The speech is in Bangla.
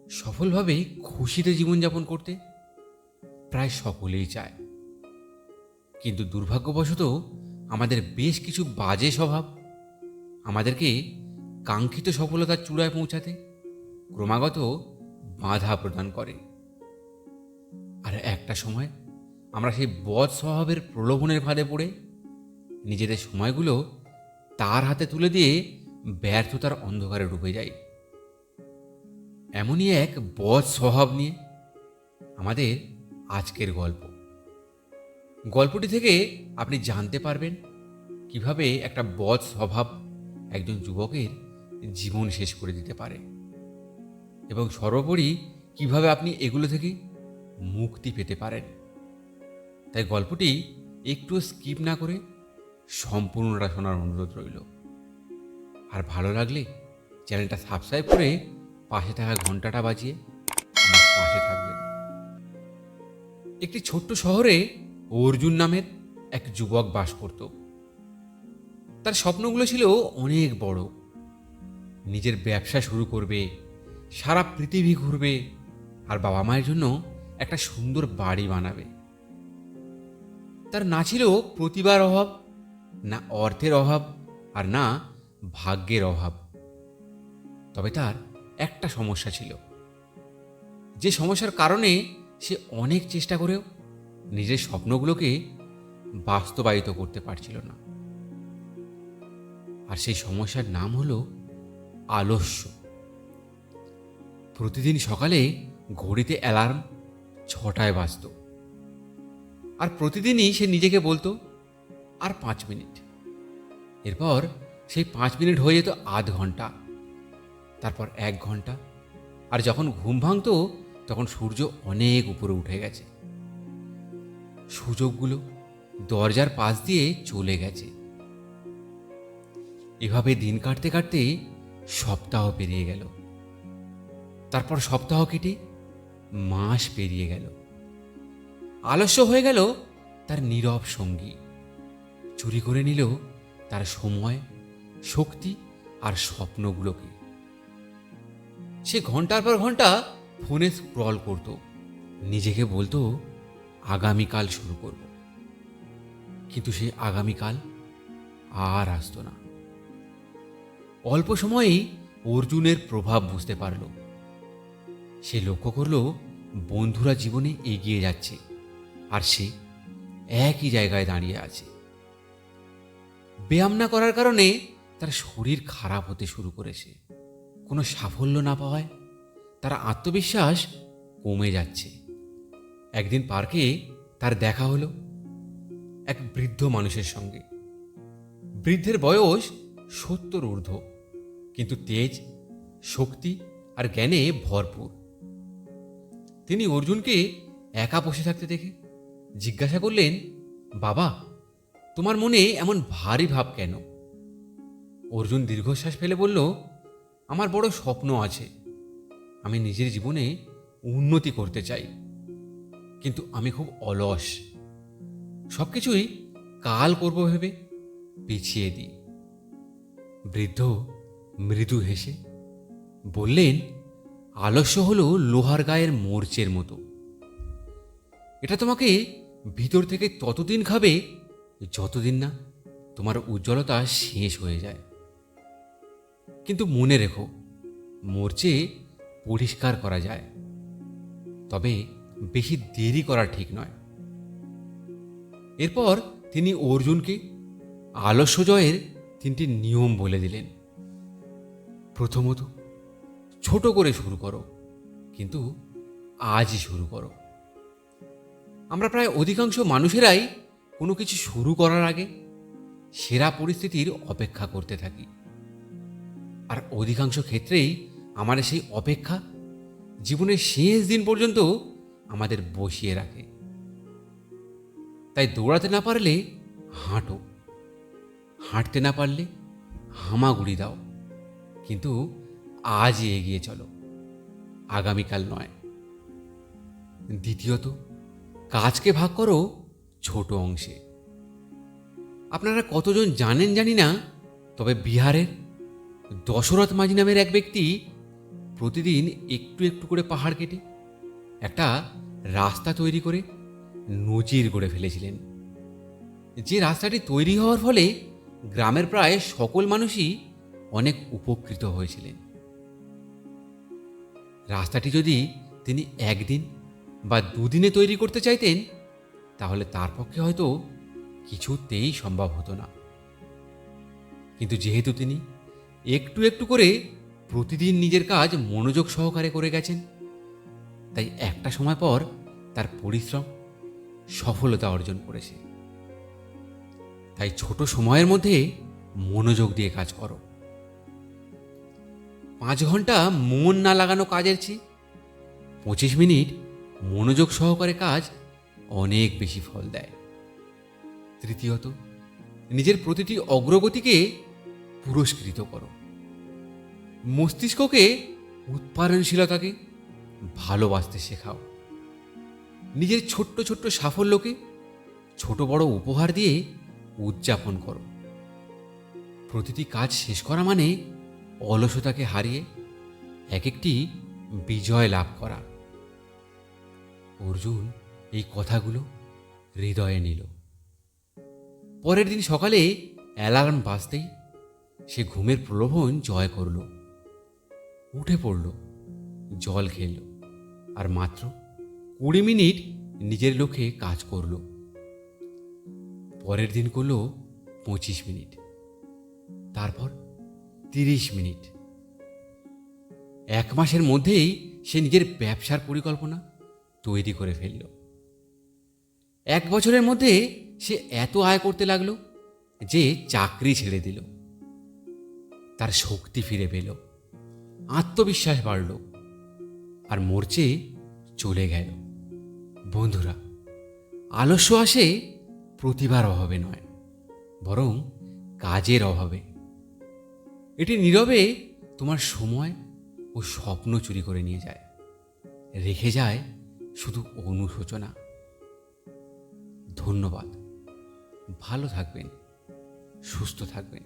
সফলভাবে খুশিতে জীবনযাপন করতে প্রায় সকলেই চায়, কিন্তু দুর্ভাগ্যবশত আমাদের বেশ কিছু বাজে স্বভাব আমাদেরকে কাঙ্ক্ষিত সফলতার চূড়ায় পৌঁছাতে ক্রমাগত বাধা প্রদান করে। আর একটা সময় আমরা সেই বদ স্বভাবের প্রলোভনের ফাঁদে পড়ে নিজেদের সময়গুলো তার হাতে তুলে দিয়ে ব্যর্থতার অন্ধকারে ডুবে যাই। এমনই এক বদ স্বভাব নিয়ে আমাদের আজকের গল্পটি থেকে আপনি জানতে পারবেন কিভাবে একটা বদ স্বভাব একজন যুবকের জীবন শেষ করে দিতে পারে, এবং সর্বোপরি কিভাবে আপনি এগুলো থেকে মুক্তি পেতে পারেন। তাই গল্পটি একটু স্কিপ না করে সম্পূর্ণটা শোনার অনুরোধ রইল। আর ভালো লাগলে চ্যানেলটা সাবস্ক্রাইব করে পাশে থাকা ঘন্টাটা বাজিয়ে আমার পাশে থাকবেন। একটি ছোট্ট শহরে অর্জুন নামের এক যুবক বাস করত। তার স্বপ্নগুলো ছিল অনেক বড়। নিজের ব্যবসা শুরু করবে, সারা পৃথিবী ঘুরবে, আর বাবা মায়ের জন্য একটা সুন্দর বাড়ি বানাবে। তার না ছিল প্রতিভার অভাব, না অর্থের অভাব, আর না ভাগ্যের অভাব। তবে তার একটা সমস্যা ছিল, যে সমস্যার কারণে সে অনেক চেষ্টা করেও নিজের স্বপ্নগুলোকে বাস্তবায়িত করতে পারছিল না। আর সেই সমস্যার নাম হলো আলস্য। প্রতিদিন সকালে ঘড়িতে অ্যালার্ম 6টায় বাজত, আর প্রতিদিনই সে নিজেকে বলতো আর 5 মিনিট। এরপর সেই 5 মিনিট হয়ে যেত আধ ঘন্টা, তারপর 1 ঘন্টা, আর যখন ঘুম ভাঙতো তখন সূর্য অনেক উপরে উঠে গেছে। সুযোগগুলো দরজার পাশ দিয়ে চলে গেছে। এভাবে দিন কাটতে কাটতে সপ্তাহ পেরিয়ে গেল, তারপর সপ্তাহ কেটে মাস পেরিয়ে গেল। আলস্য হয়ে গেল তার নীরব সঙ্গী, চুরি করে নিল তার সময়, শক্তি আর স্বপ্নগুলোকে। সে ঘন্টার পর ঘন্টা ফোনে স্ক্রল করত, নিজেকে বলতো আগামীকাল শুরু করব, কিন্তু সেই আগামীকাল আর আসতো না। অল্প সময়েই অর্জুনের প্রভাব বুঝতে পারল। সে লক্ষ্য করল বন্ধুরা জীবনে এগিয়ে যাচ্ছে, আর সে একই জায়গায় দাঁড়িয়ে আছে। ব্যায়াম না করার কারণে তার শরীর খারাপ হতে শুরু করেছে। কোনো সাফল্য না পাওয়ায় তার আত্মবিশ্বাস কমে যাচ্ছে। একদিন পার্কে তার দেখা হলো এক বৃদ্ধ মানুষের সঙ্গে। বৃদ্ধের বয়স 70 ঊর্ধ্ব, কিন্তু তেজ, শক্তি আর জ্ঞানে ভরপুর। তিনি অর্জুনকে একা বসে থাকতে দেখে জিজ্ঞাসা করলেন, বাবা, তোমার মনে এমন ভারী ভাব কেন? অর্জুন দীর্ঘশ্বাস ফেলে বলল, আমার বড় স্বপ্ন আছে। আমি নিজের জীবনে উন্নতি করতে চাই, কিন্তু আমি খুব অলস। সবকিছুই কাল করব ভেবে পিছিয়ে দিই। বৃদ্ধ মৃদু হেসে বললেন, আলস্য হলো লোহার গায়ের মোর্চের মতো। এটা তোমাকে ভিতর থেকে ততদিন খাবে যতদিন না তোমার উজ্জ্বলতা শেষ হয়ে যায়। কিন্তু মনে রেখো, মোর্চে পরিষ্কার করা যায়, তবে বেশি দেরি করা ঠিক নয়। এরপর তিনি অর্জুনকে আলস্য জয়ের 3টি নিয়ম বলে দিলেন। প্রথমত, ছোট করে শুরু করো, কিন্তু আজই শুরু করো। আমরা প্রায় অধিকাংশ মানুষেরাই কোনো কিছু শুরু করার আগে সেরা পরিস্থিতির অপেক্ষা করতে থাকি, আর অধিকাংশ ক্ষেত্রেই আমাদের সেই অপেক্ষা জীবনের শেষ দিন পর্যন্ত আমাদের বসিয়ে রাখে। তাই দৌড়াতে না পারলে হাঁটো, হাঁটতে না পারলে হামাগুড়ি দাও, কিন্তু আজই এগিয়ে চলো, আগামীকাল নয়। দ্বিতীয়ত, কাজকে ভাগ করো ছোট অংশে। আপনারা কতজন জানেন জানি না, তবে বিহারের দশরথ মাঝি নামের এক ব্যক্তি প্রতিদিন একটু একটু করে পাহাড় কেটে একটা রাস্তা তৈরি করে নজির গড়ে ফেলেছিলেন, যে রাস্তাটি তৈরি হওয়ার ফলে গ্রামের প্রায় সকল মানুষই অনেক উপকৃত হয়েছিলেন। রাস্তাটি যদি তিনি একদিন বা দুদিনে তৈরি করতে চাইতেন, তাহলে তার পক্ষে হয়তো কিছুতেই সম্ভব হতো না। কিন্তু যেহেতু তিনি একটু একটু করে প্রতিদিন নিজের কাজ মনোযোগ সহকারে করে গেছেন, তাই একটা সময় পর তার পরিশ্রম সফলতা অর্জন করেছে। তাই ছোট সময়ের মধ্যে মনোযোগ দিয়ে কাজ করো। 5 ঘন্টা মন না লাগানো কাজের চেয়ে 25 মিনিট মনোযোগ সহকারে কাজ অনেক বেশি ফল দেয়। তৃতীয়ত, নিজের প্রতিটি অগ্রগতিকে পুরস্কৃত করো। মস্তিষ্ককে উৎপাদনশীলতাকে ভালোবাসতে শেখাও। নিজের ছোট্ট ছোট্ট সাফল্যকে ছোট বড় উপহার দিয়ে উদযাপন করো। প্রতিটি কাজ শেষ করা মানে অলসতাকে হারিয়ে এক একটি বিজয় লাভ করা। অর্জুন এই কথাগুলো হৃদয়ে নিল। পরের দিন সকালে অ্যালার্ম বাজতেই সে ঘুমের প্রলোভন জয় করল, উঠে পড়ল, জল খেল, আর মাত্র 20 মিনিট নিজের লক্ষ্যে কাজ করল। পরের দিন করল 25 মিনিট, তারপর 30 মিনিট। 1 মাসের মধ্যেই সে নিজের ব্যবসার পরিকল্পনা তৈরি করে ফেলল। 1 বছরের মধ্যে সে এত আয় করতে লাগলো যে চাকরি ছেড়ে দিল। তার শক্তি ফিরে পেল, আত্মবিশ্বাস বাড়ল, আর মরচে চলে গেল। বন্ধুরা, আলস্য আসে প্রতিভার অভাবে নয়, বরং কাজের অভাবে। এটি নীরবে তোমার সময় ও স্বপ্ন চুরি করে নিয়ে যায়, রেখে যায় শুধু অনুশোচনা। ধন্যবাদ। ভালো থাকবেন, সুস্থ থাকবেন।